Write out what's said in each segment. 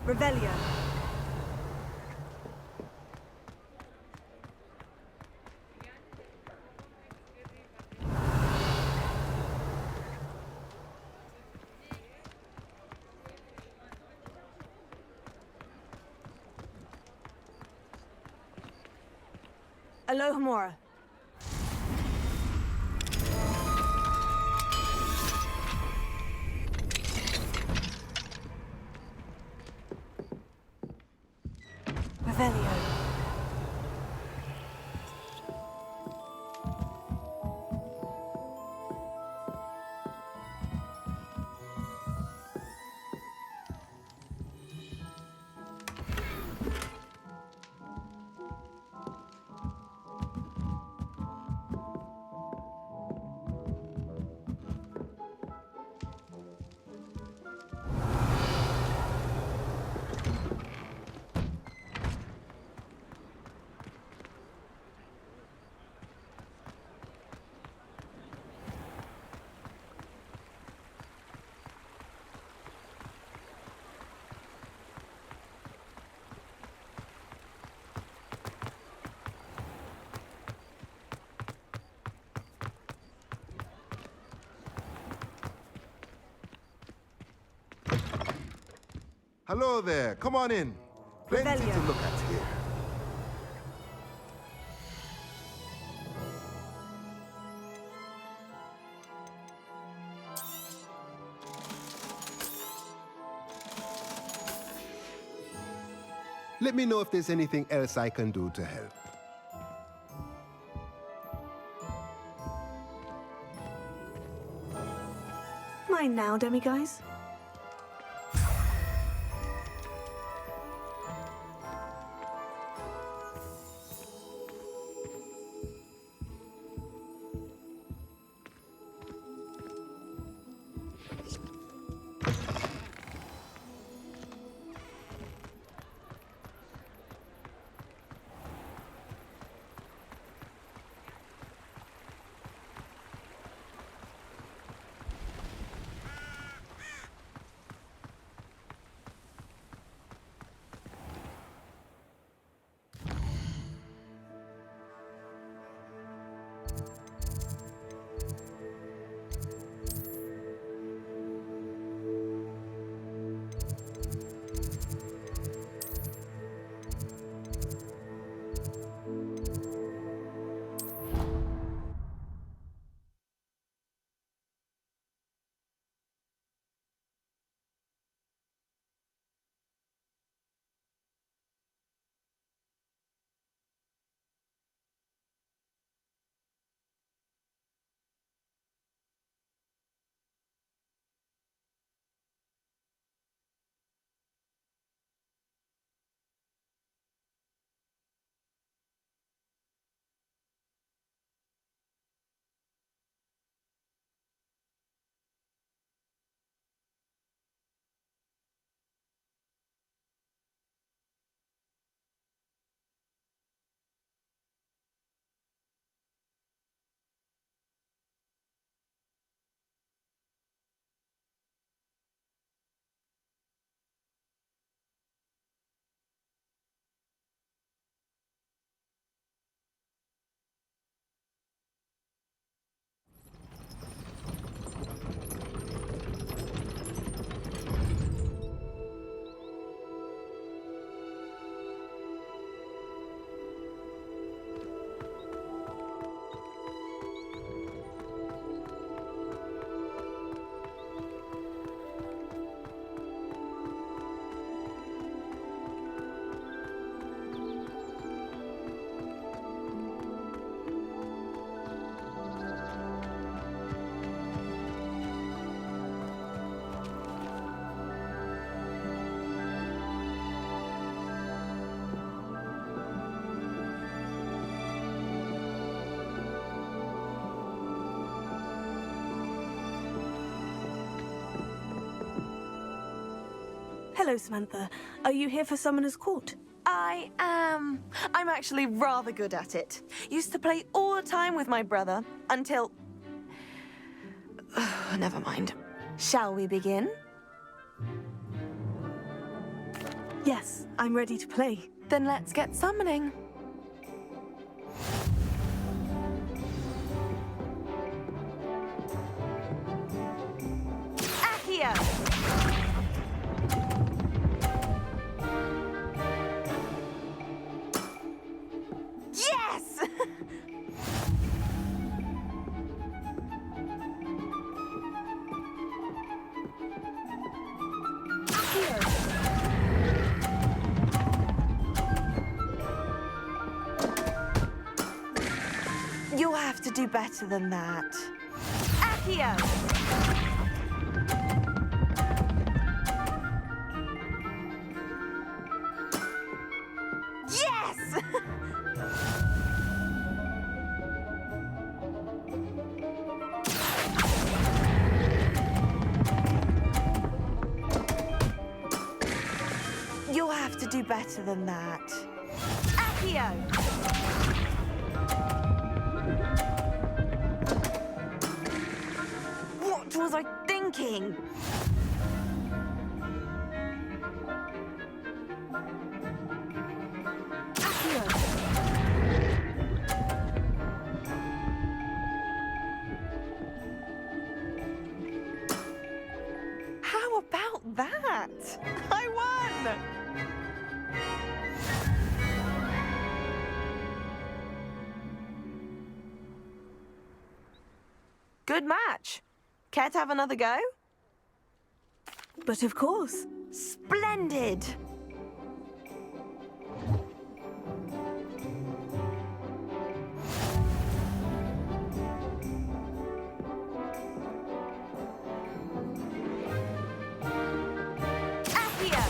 Revelio. Alohomora. Revelio. Hello there, come on in. Plenty Revelio. to look at here. Let me know if there's anything else I can do to help. Mine now, demiguise. Hello, Samantha. Are you here for Summoner's Court? I am. I'm actually rather good at it. Used to play all the time with my brother until... Never mind. Shall we begin? Yes, I'm ready to play. Then let's get summoning. Accio! Yes! You'll have to do better than that. Accio! Yes! You'll have to do better than that. Accio! What was I thinking? Accio! How about that? I won! Good match. Care to have another go? But of course. Splendid! Accio!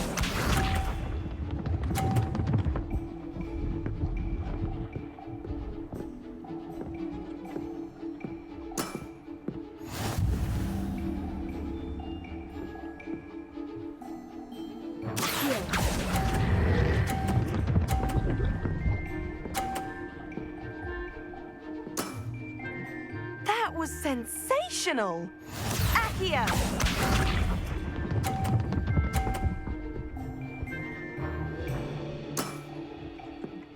That was sensational! Accio!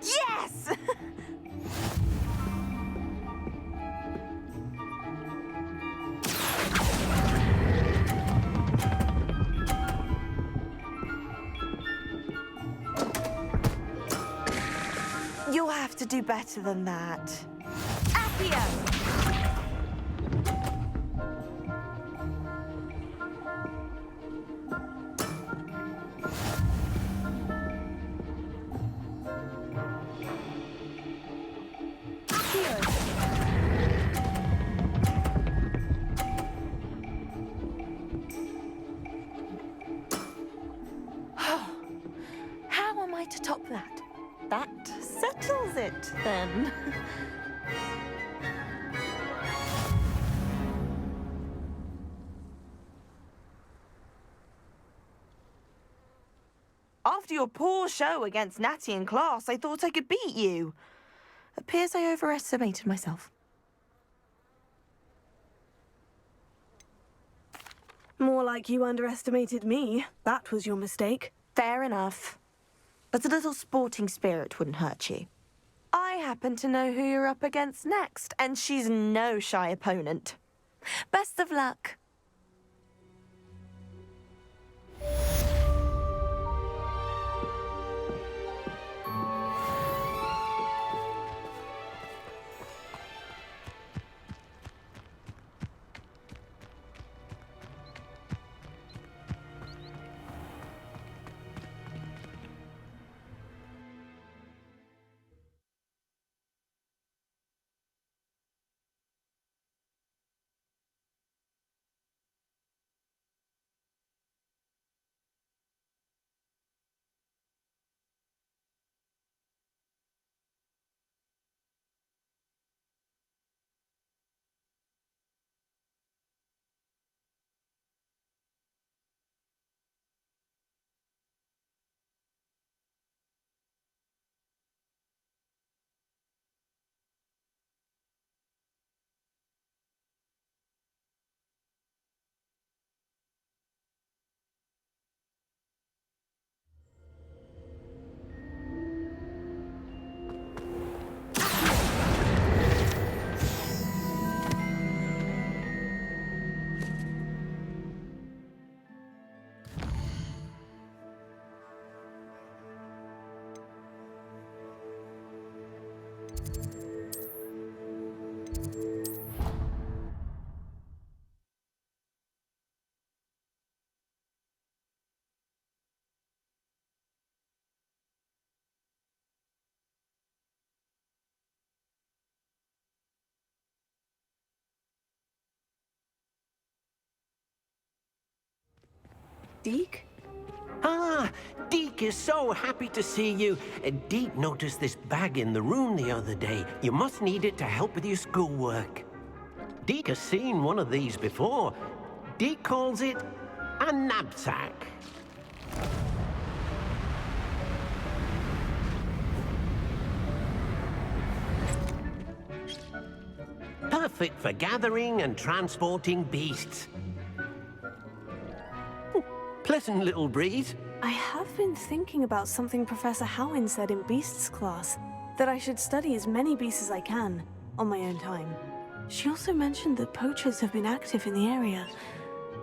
Yes! You'll have to do better than that. Accio! How am I to top that? That settles it, then. After your poor show against Natty in class, I thought I could beat you. Appears I overestimated myself. More like you underestimated me. That was your mistake. Fair enough. But a little sporting spirit wouldn't hurt you. I happen to know who you're up against next, and she's no shy opponent. Best of luck. Deke? Ah, Deke is so happy to see you. Deke noticed this bag in the room the other day. You must need it to help with your schoolwork. Deke has seen one of these before. Deke calls it a knapsack. Perfect for gathering and transporting beasts. Pleasant little breeze. I have been thinking about something Professor Howin said in Beasts class, that I should study as many beasts as I can, on my own time. She also mentioned that poachers have been active in the area,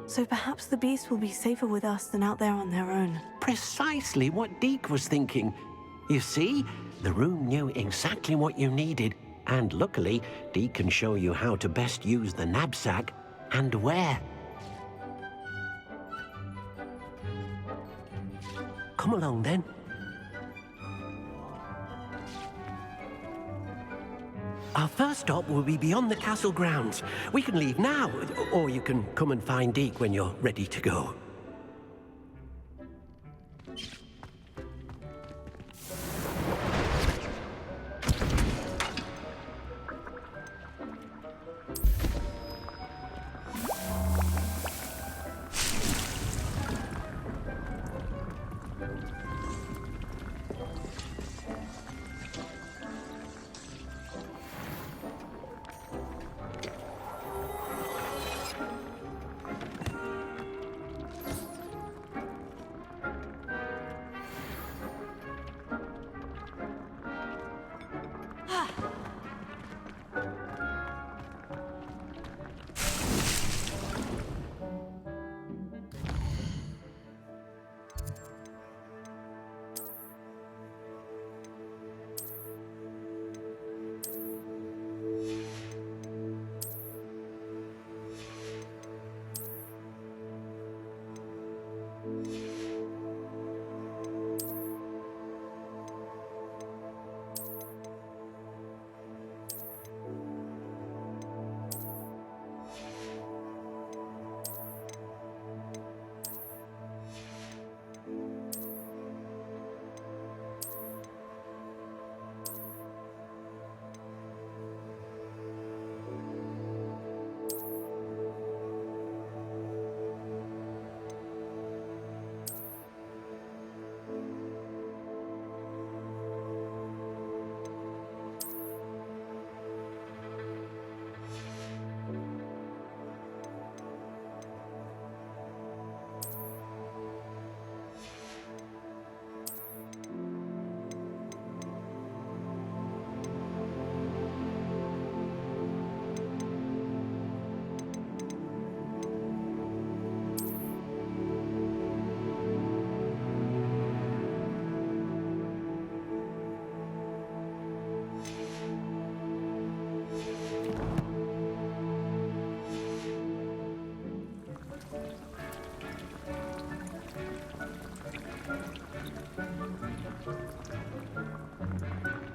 so perhaps the beasts will be safer with us than out there on their own. Precisely what Deke was thinking. You see, the room knew exactly what you needed, and luckily, Deke can show you how to best use the knapsack and where. Come along then. Our first stop will be beyond the castle grounds. We can leave now, or you can come and find Deke when you're ready to go.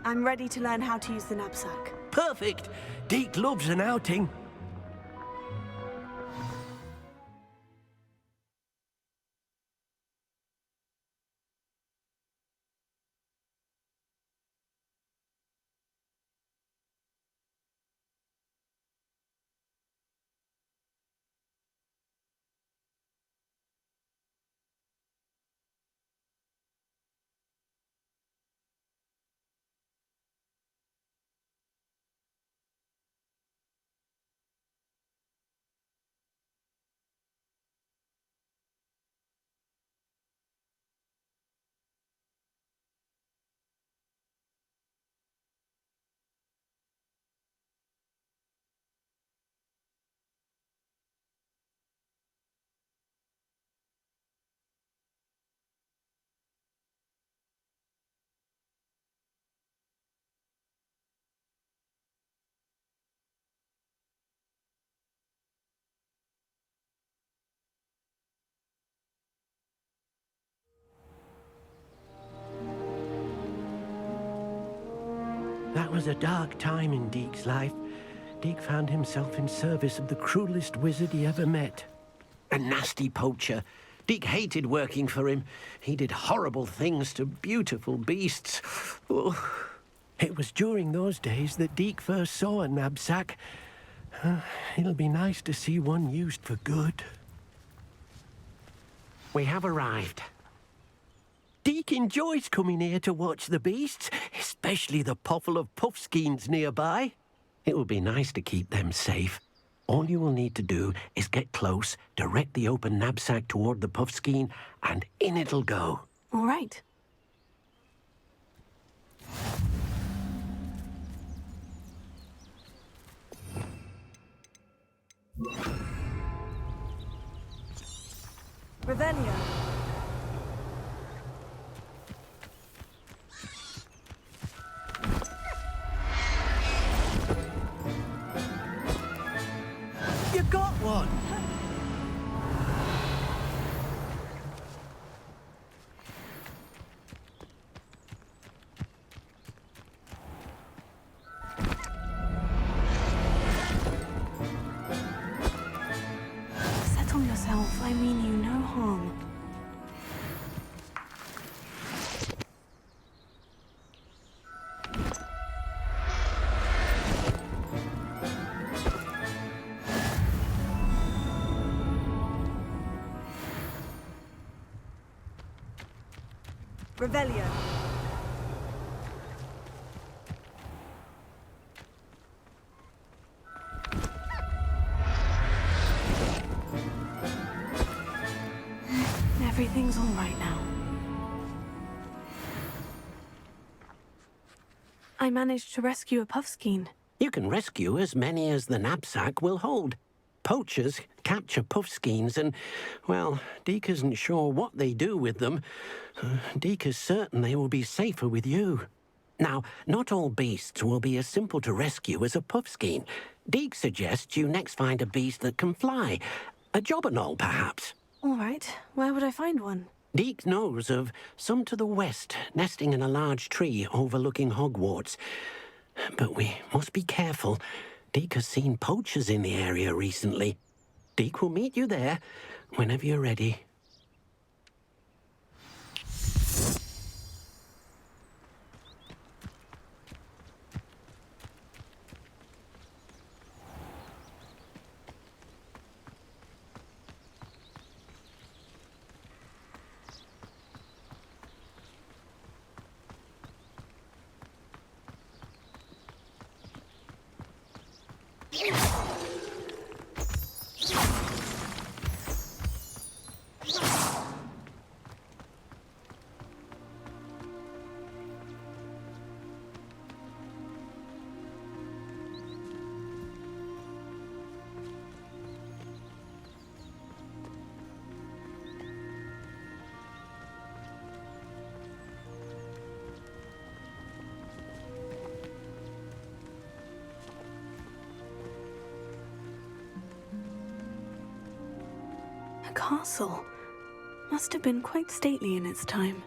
I'm ready to learn how to use the knapsack. Perfect! Deke loves an outing. That was a dark time in Deke's life. Deke found himself in service of the cruelest wizard he ever met. A nasty poacher. Deke hated working for him. He did horrible things to beautiful beasts. Oh, it was during those days that Deke first saw a knapsack. It'll be nice to see one used for good. We have arrived. Deke enjoys coming here to watch the beasts, especially the potful of puffskeins nearby. It will be nice to keep them safe. All you will need to do is get close, direct the open knapsack toward the puffskein, and in it'll go. All right. Revelio. You got one! Settle yourself. I mean you no harm. Revelio. Everything's all right now. I managed to rescue a puffskein. You can rescue as many as the knapsack will hold. Poachers capture puffskeins and, well, Deke isn't sure what they do with them. Deke is certain they will be safer with you. Now, not all beasts will be as simple to rescue as a puffskein. Deke suggests you next find a beast that can fly. A jobberknoll, perhaps. All right. Where would I find one? Deke knows of some to the west, nesting in a large tree overlooking Hogwarts. But we must be careful. Deke has seen poachers in the area recently. Deke will meet you there whenever you're ready. A castle. Must have been quite stately in its time.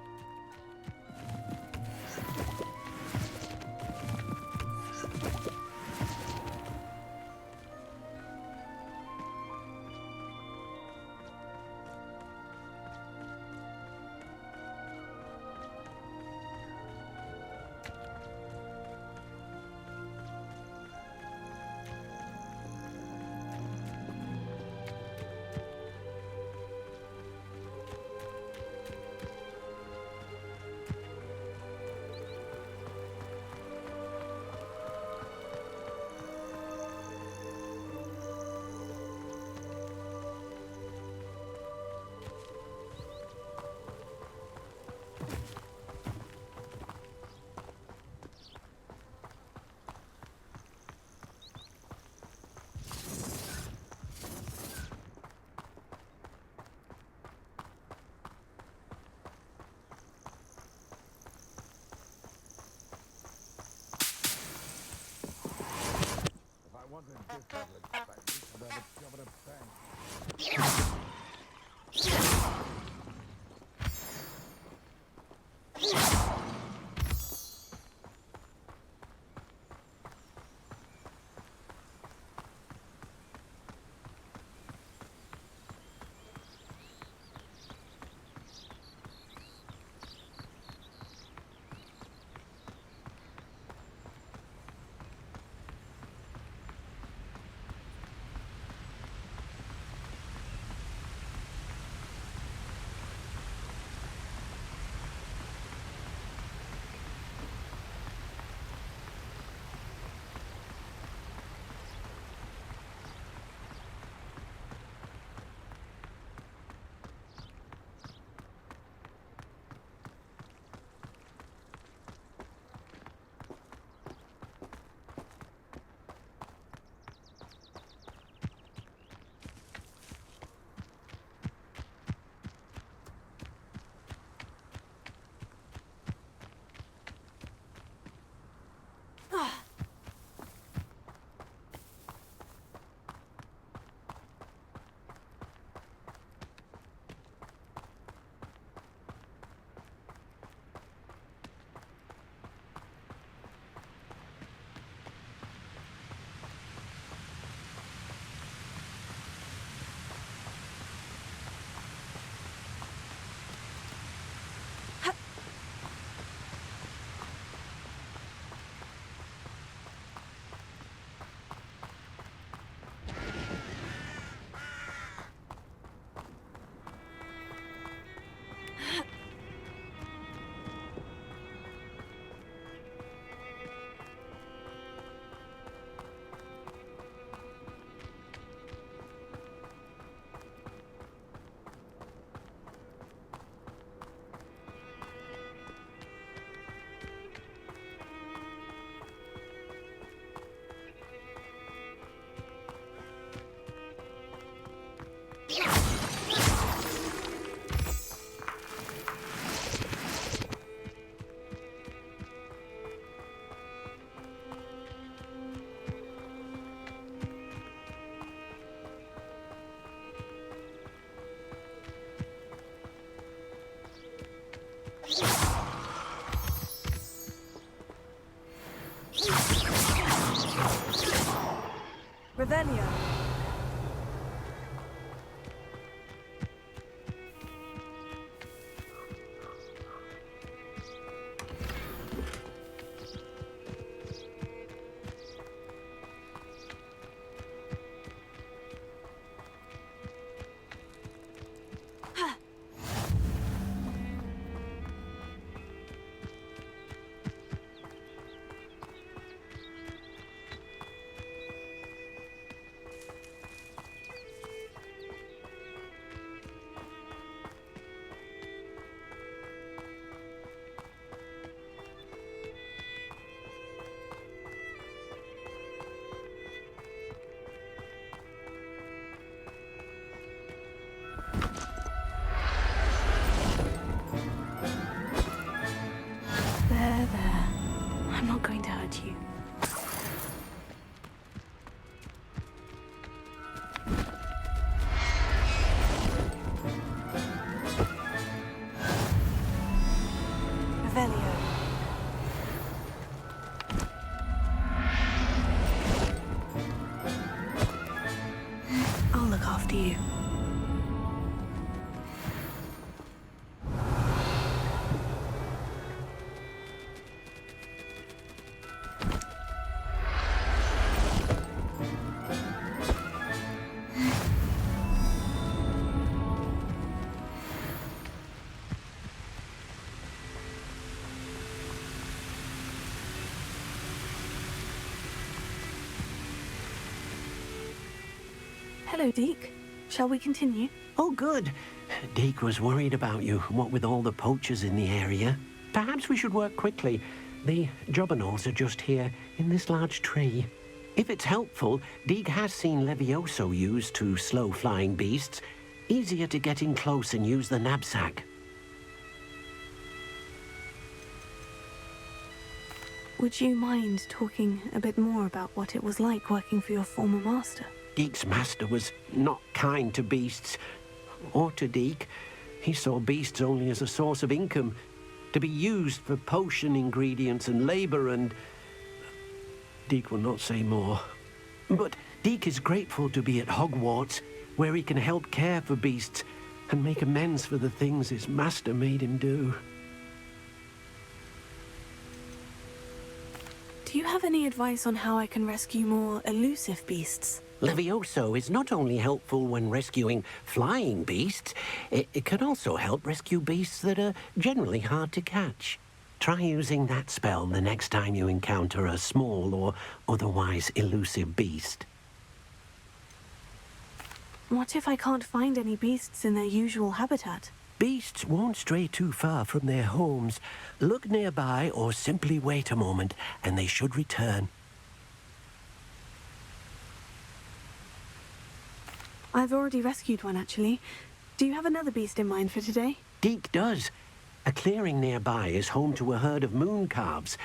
Revelio. There. I'm not going to hurt you. Revelio. I'll look after you. Hello, Deke. Shall we continue? Oh, good. Deke was worried about you, what with all the poachers in the area. Perhaps we should work quickly. The jobberknolls are just here, in this large tree. If it's helpful, Deke has seen Levioso used to slow flying beasts. Easier to get in close and use the knapsack. Would you mind talking a bit more about what it was like working for your former master? Deke's master was not kind to beasts, or to Deke. He saw beasts only as a source of income, to be used for potion ingredients and labor, and Deke will not say more. But Deke is grateful to be at Hogwarts, where he can help care for beasts and make amends for the things his master made him do. Do you have any advice on how I can rescue more elusive beasts? Levioso is not only helpful when rescuing flying beasts, it can also help rescue beasts that are generally hard to catch. Try using that spell the next time you encounter a small or otherwise elusive beast. What if I can't find any beasts in their usual habitat? Beasts won't stray too far from their homes. Look nearby or simply wait a moment, and they should return. I've already rescued one, actually. Do you have another beast in mind for today? Deke does. A clearing nearby is home to a herd of moon calves.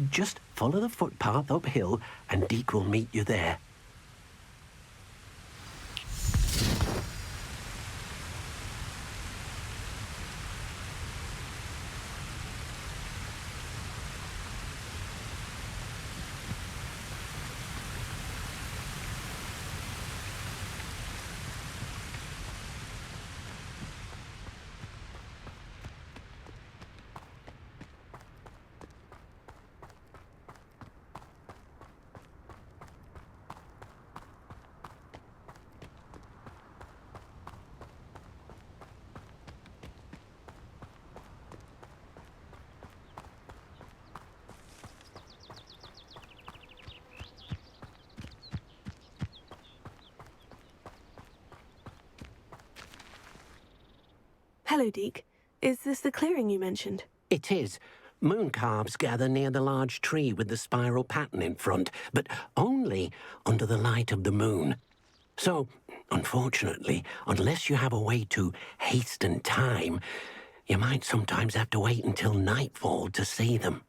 Just follow the footpath uphill, and Deke will meet you there. Hello, Deke. Is this the clearing you mentioned? It is. Moon calves gather near the large tree with the spiral pattern in front, but only under the light of the moon. So, unfortunately, unless you have a way to hasten time, you might sometimes have to wait until nightfall to see them.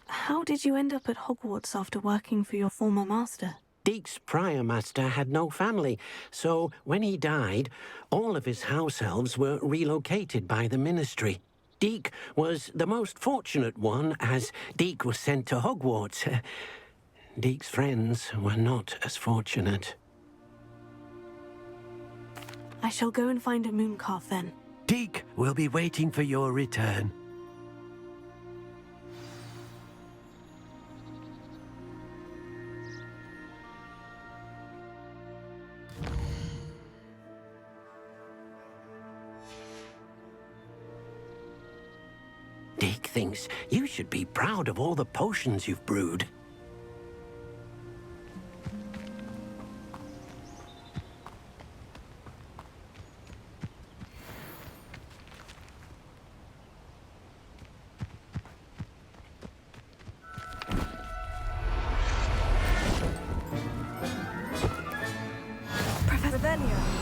How did you end up at Hogwarts after working for your former master? Deke's prior master had no family, so when he died, all of his house elves were relocated by the ministry. Deke was the most fortunate one, as Deke was sent to Hogwarts. Deke's friends were not as fortunate. I shall go and find a moon calf then. Deke will be waiting for your return. Deke thinks you should be proud of all the potions you've brewed. Professor Velio.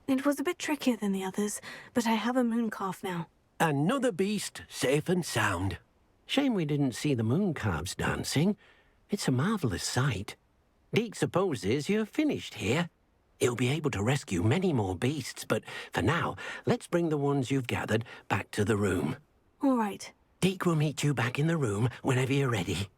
It was a bit trickier than the others, but I have a moon calf now. Another beast safe and sound. Shame we didn't see the moon calves dancing. It's a marvelous sight. Deke supposes you're finished here. He'll be able to rescue many more beasts, but for now, let's bring the ones you've gathered back to the room. All right. Deke will meet you back in the room whenever you're ready.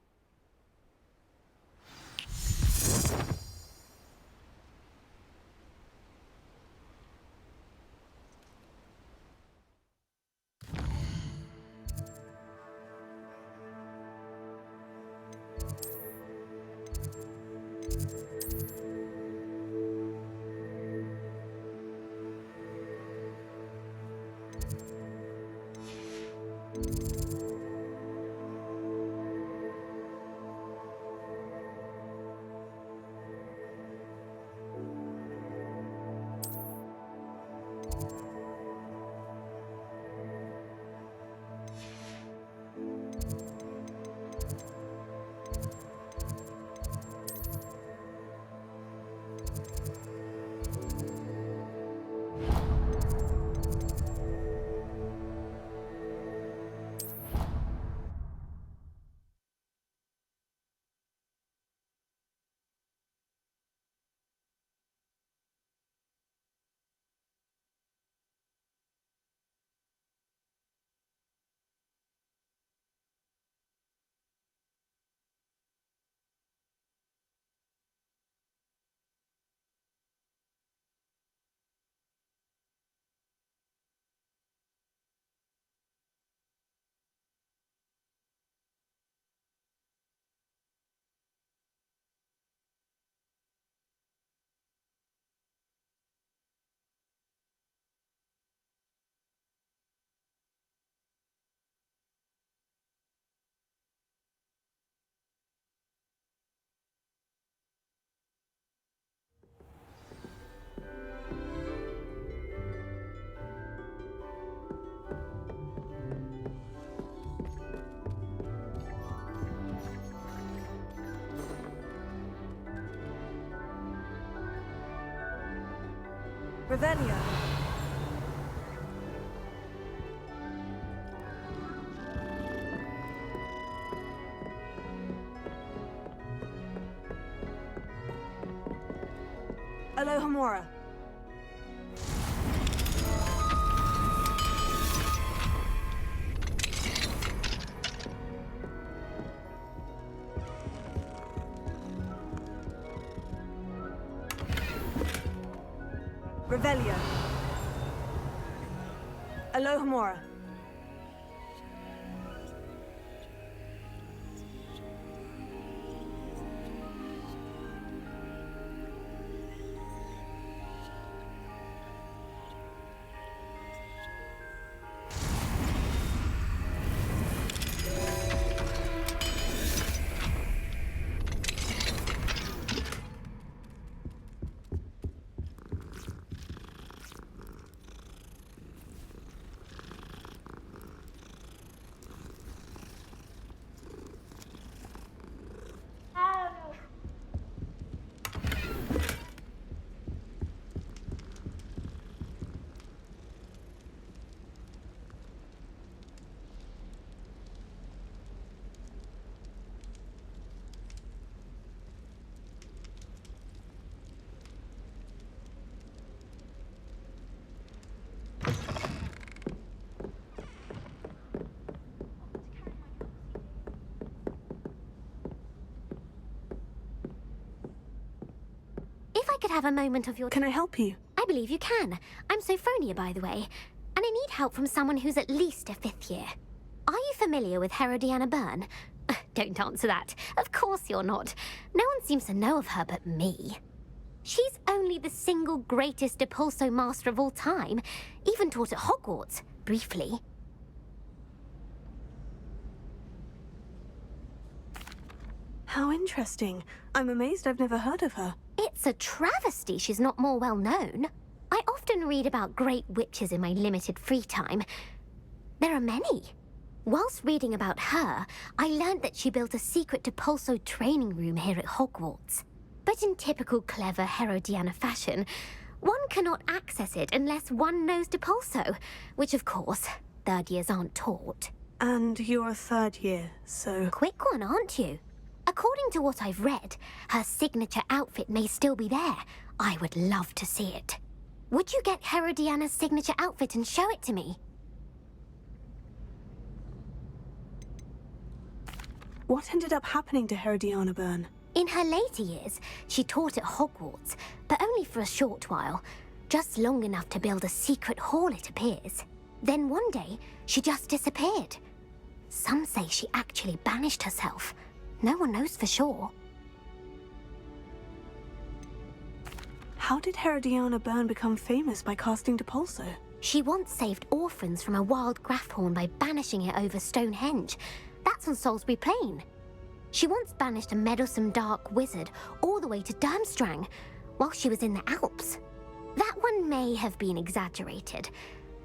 Revelio. Alohomora. Revelio. Alohomora. I could have a moment of your... Can I help you? I believe you can. I'm Sophronia, by the way, and I need help from someone who's at least a 5th year. Are you familiar with Herodiana Byrne? Don't answer that. Of course you're not. No one seems to know of her but me. She's only the single greatest Depulso master of all time, even taught at Hogwarts, briefly. How interesting. I'm amazed I've never heard of her. It's a travesty she's not more well known. I often read about great witches in my limited free time. There are many. Whilst reading about her, I learned that she built a secret Depulso training room here at Hogwarts. But in typical clever Herodiana fashion, one cannot access it unless one knows Depulso, which of course, 3rd years aren't taught. And you're a 3rd year, so... Quick one, aren't you? According to what I've read, her signature outfit may still be there. I would love to see it. Would you get Herodiana's signature outfit and show it to me? What ended up happening to Herodiana Byrne? In her later years, she taught at Hogwarts, but only for a short while. Just long enough to build a secret hall, it appears. Then one day, she just disappeared. Some say she actually banished herself. No one knows for sure. How did Herodiana Byrne become famous by casting Depulso? She once saved orphans from a wild Grafhorn by banishing it over Stonehenge. That's on Salisbury Plain. She once banished a meddlesome dark wizard all the way to Durmstrang while she was in the Alps. That one may have been exaggerated,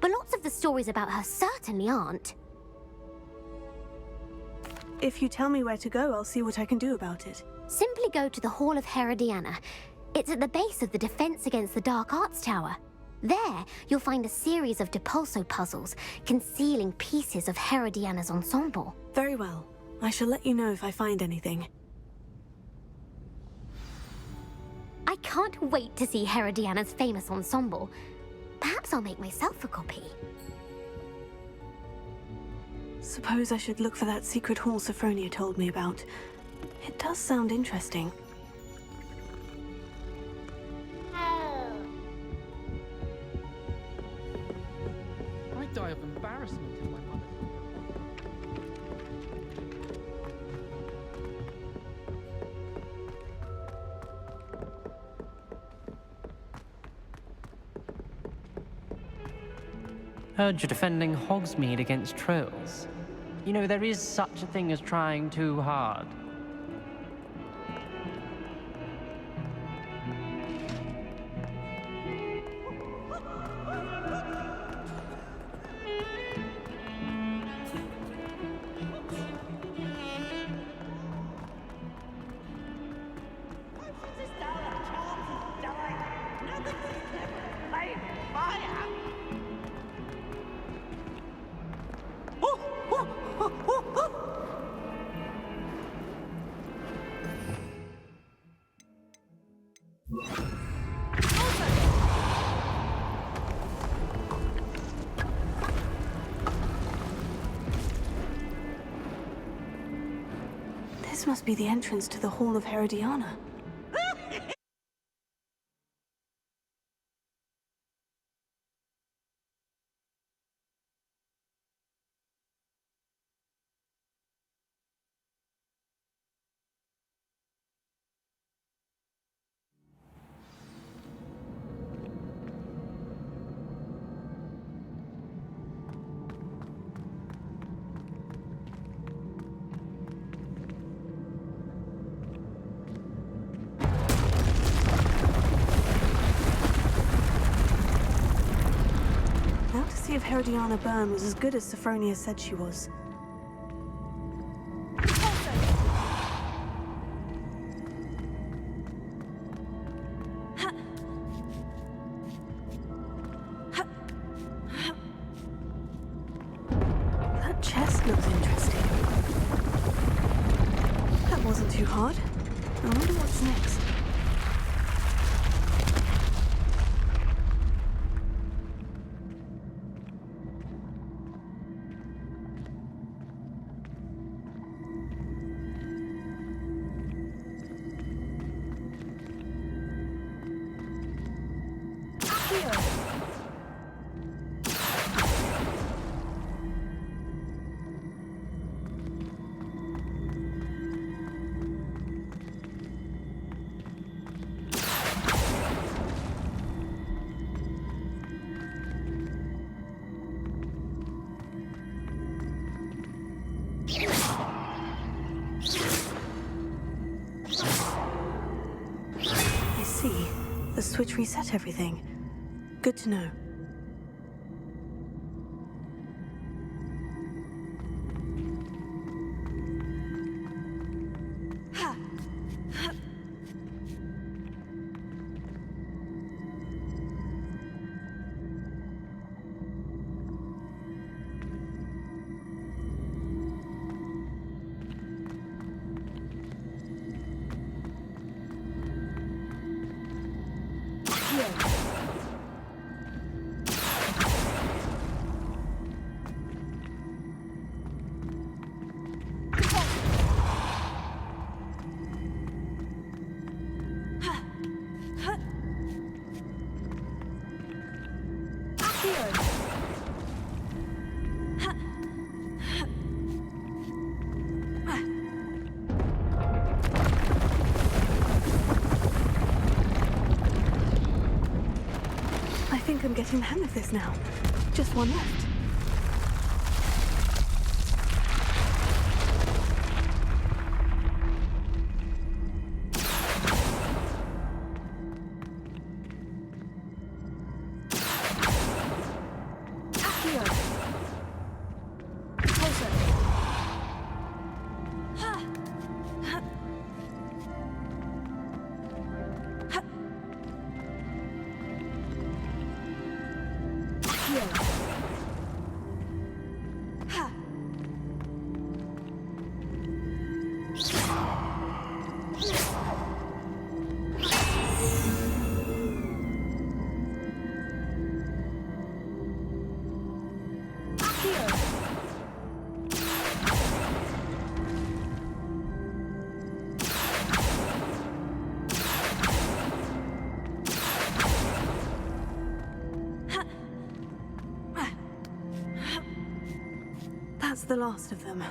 but lots of the stories about her certainly aren't. If you tell me where to go, I'll see what I can do about it. Simply go to the Hall of Herodiana. It's at the base of the Defense Against the Dark Arts Tower. There, you'll find a series of Depulso puzzles concealing pieces of Herodiana's ensemble. Very well. I shall let you know if I find anything. I can't wait to see Herodiana's famous ensemble. Perhaps I'll make myself a copy. Suppose I should look for that secret hall Sophronia told me about. It does sound interesting. I'd die of embarrassment if my mother... Heard you're defending Hogsmeade against trolls. You know, there is such a thing as trying too hard. This must be the entrance to the Hall of Herodiana. Now to see if Herodiana Byrne was as good as Sophronia said she was. That chest looks interesting. That wasn't too hard. I wonder what's next. I see. The switch reset everything. Good to know. I think I'm getting the hang of this now. Just one left. That's the last of them.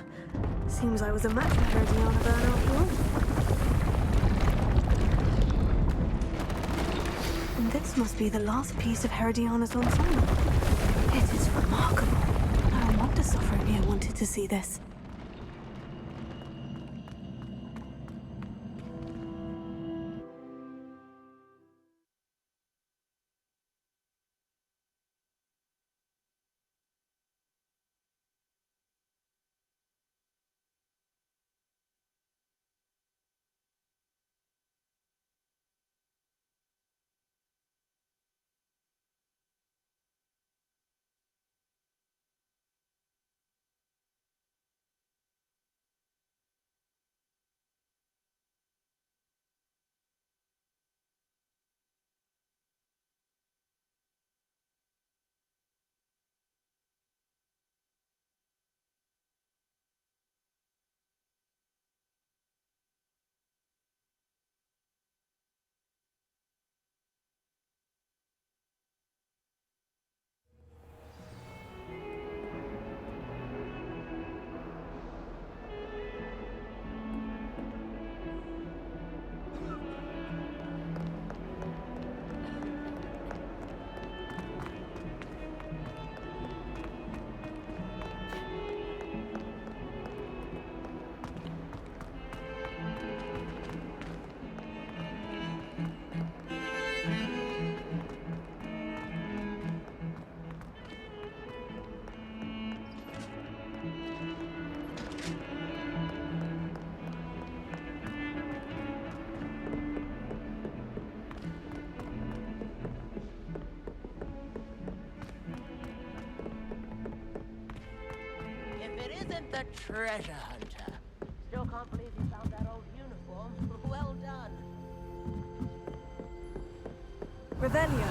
Seems I was a match for Herodiana Byrne after all. And this must be the last piece of Herodiana's ensemble. It is remarkable. No wonder Sophronia wanted to see this. The treasure hunter. Still can't believe you found that old uniform. Well done. Revelio.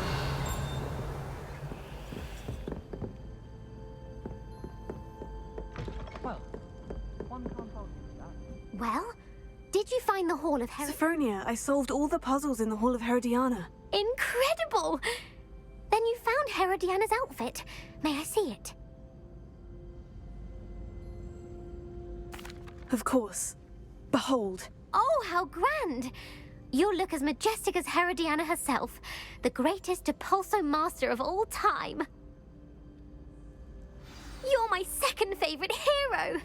Well, one can't hold you, Well, did you find the Hall of Sophronia, I solved all the puzzles in the Hall of Herodiana. Incredible! Then you found Herodiana's outfit. May I see it? Of course. Behold. Oh, how grand! You'll look as majestic as Herodiana herself, the greatest Depulso master of all time. You're my second favorite hero!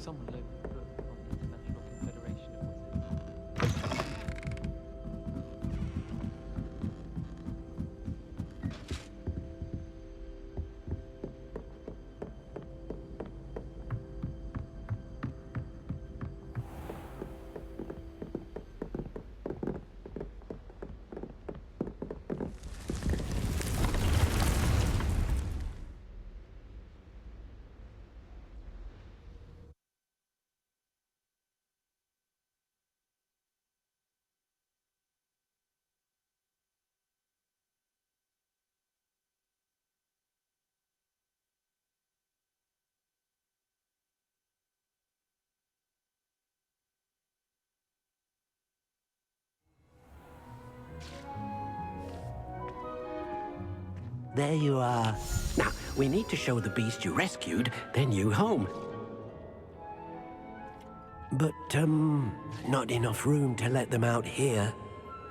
Someone loaned me a book on the International Confederation of Wizards. There you are. Now, we need to show the beast you rescued their new home. But, not enough room to let them out here.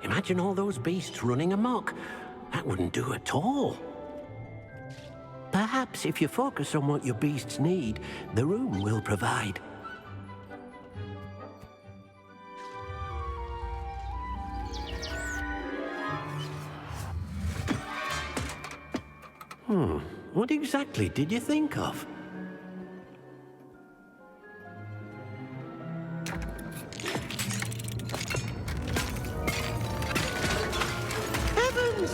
Imagine all those beasts running amok. That wouldn't do at all. Perhaps if you focus on what your beasts need, the room will provide. What exactly did you think of? Heavens!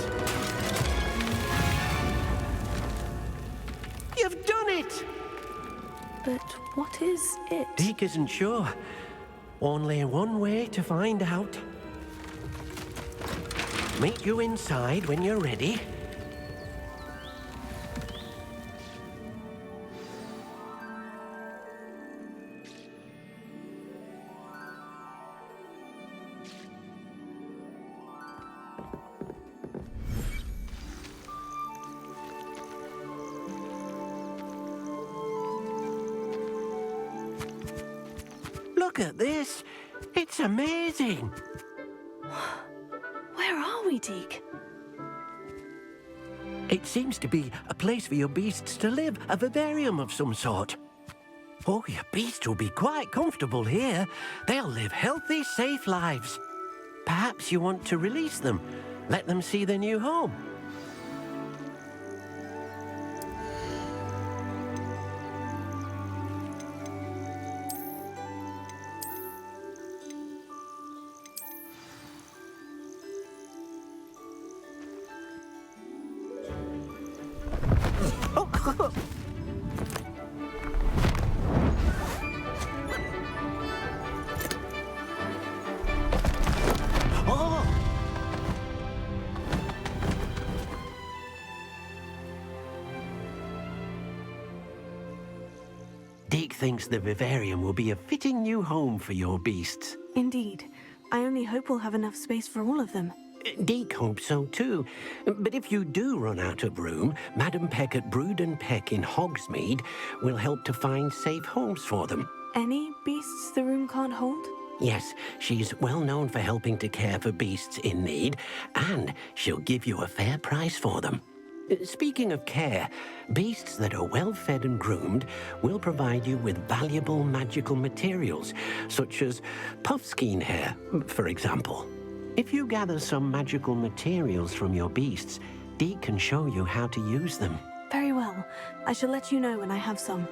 You've done it! But what is it? Deke isn't sure. Only one way to find out. Meet you inside when you're ready. Look at this. It's amazing. Where are we, Deke? It seems to be a place for your beasts to live, a vivarium of some sort. Oh, your beasts will be quite comfortable here. They'll live healthy, safe lives. Perhaps you want to release them, let them see their new home. Deke thinks the vivarium will be a fitting new home for your beasts. Indeed. I only hope we'll have enough space for all of them. Deke hopes so too. But if you do run out of room, Madam Peck at Brood and Peck in Hogsmeade will help to find safe homes for them. Any beasts the room can't hold? Yes, she's well known for helping to care for beasts in need, and she'll give you a fair price for them. Speaking of care, beasts that are well fed and groomed will provide you with valuable magical materials, such as puffskein hair, for example. If you gather some magical materials from your beasts, Deke can show you how to use them. Very well. I shall let you know when I have some.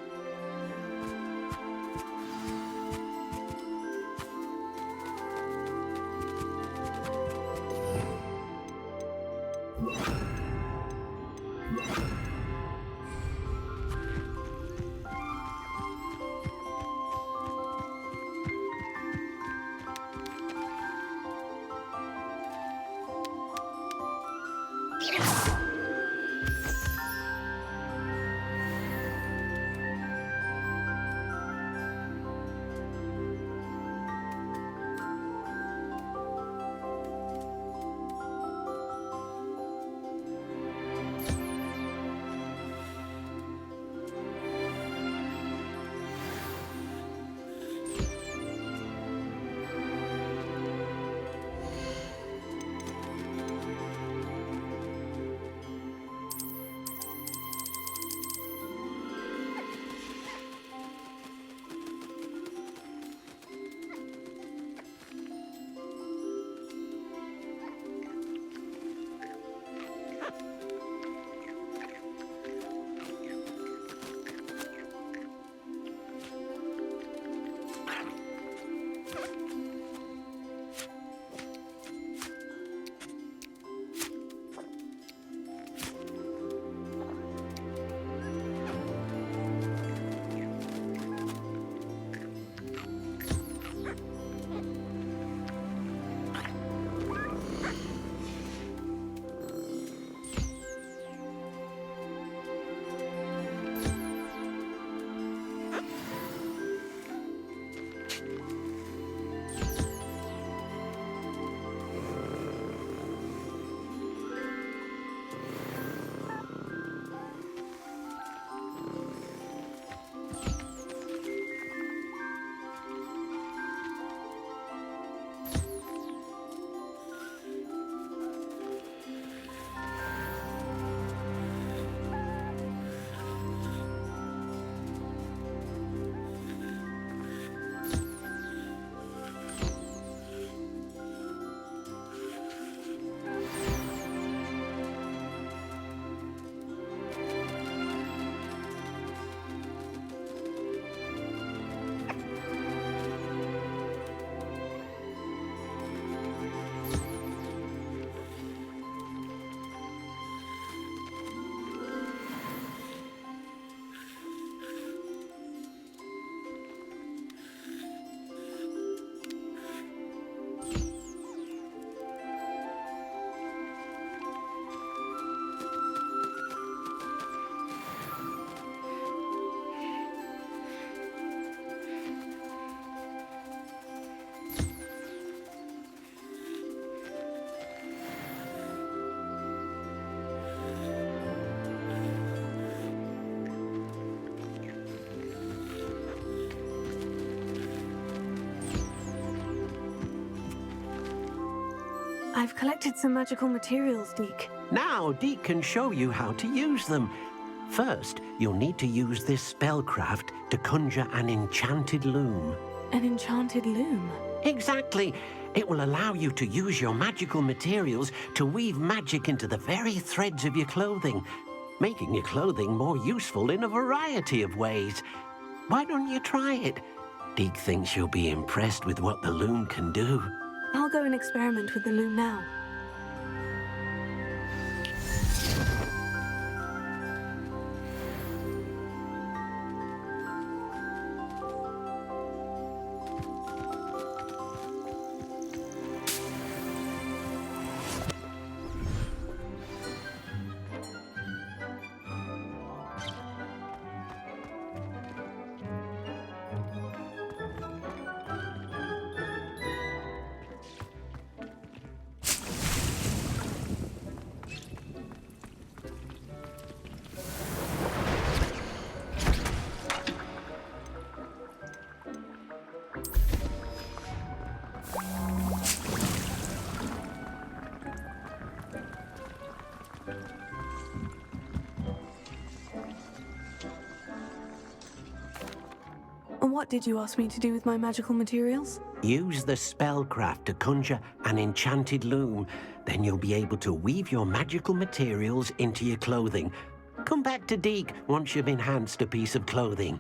I've collected some magical materials, Deke. Now, Deke can show you how to use them. First, you'll need to use this spellcraft to conjure an enchanted loom. An enchanted loom? Exactly. It will allow you to use your magical materials to weave magic into the very threads of your clothing, making your clothing more useful in a variety of ways. Why don't you try it? Deke thinks you'll be impressed with what the loom can do. I'll go and experiment with the loom now. And what did you ask me to do with my magical materials? Use the spellcraft to conjure an enchanted loom. Then you'll be able to weave your magical materials into your clothing. Come back to Deke once you've enhanced a piece of clothing.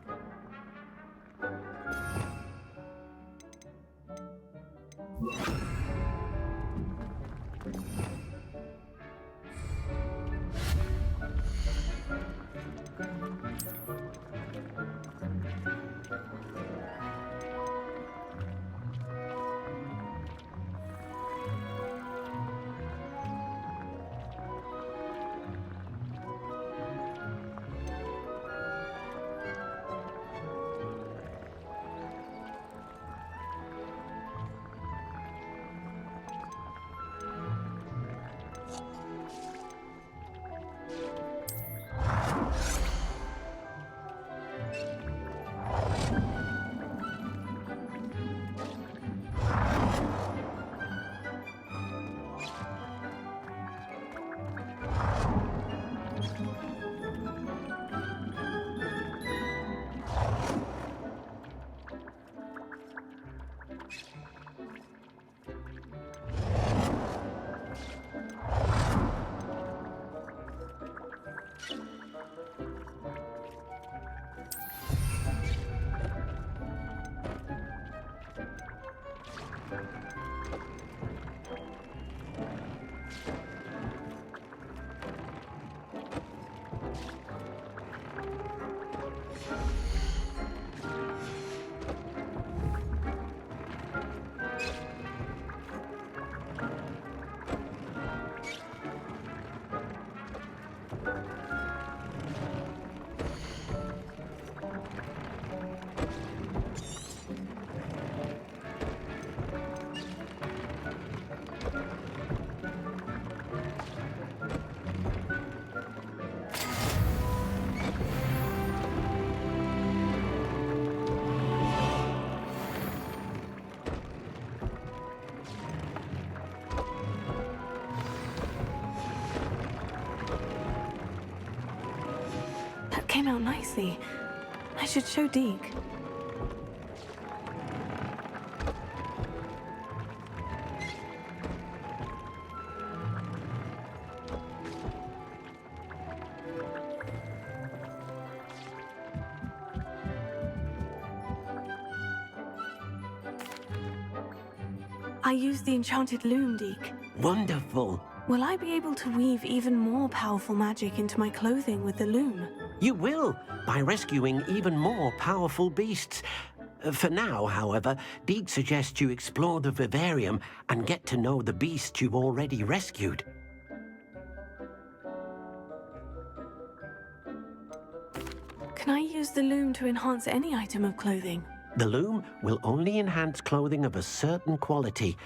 Came out nicely. I should show Deke. I used the enchanted loom, Deke. Wonderful. Will I be able to weave even more powerful magic into my clothing with the loom? You will, by rescuing even more powerful beasts. For now, however, Deke suggests you explore the vivarium and get to know the beasts you've already rescued. Can I use the loom to enhance any item of clothing? The loom will only enhance clothing of a certain quality.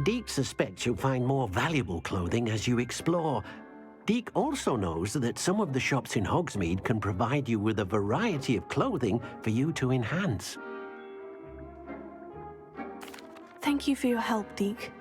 Deke suspects you'll find more valuable clothing as you explore. Deke also knows that some of the shops in Hogsmeade can provide you with a variety of clothing for you to enhance. Thank you for your help, Deke.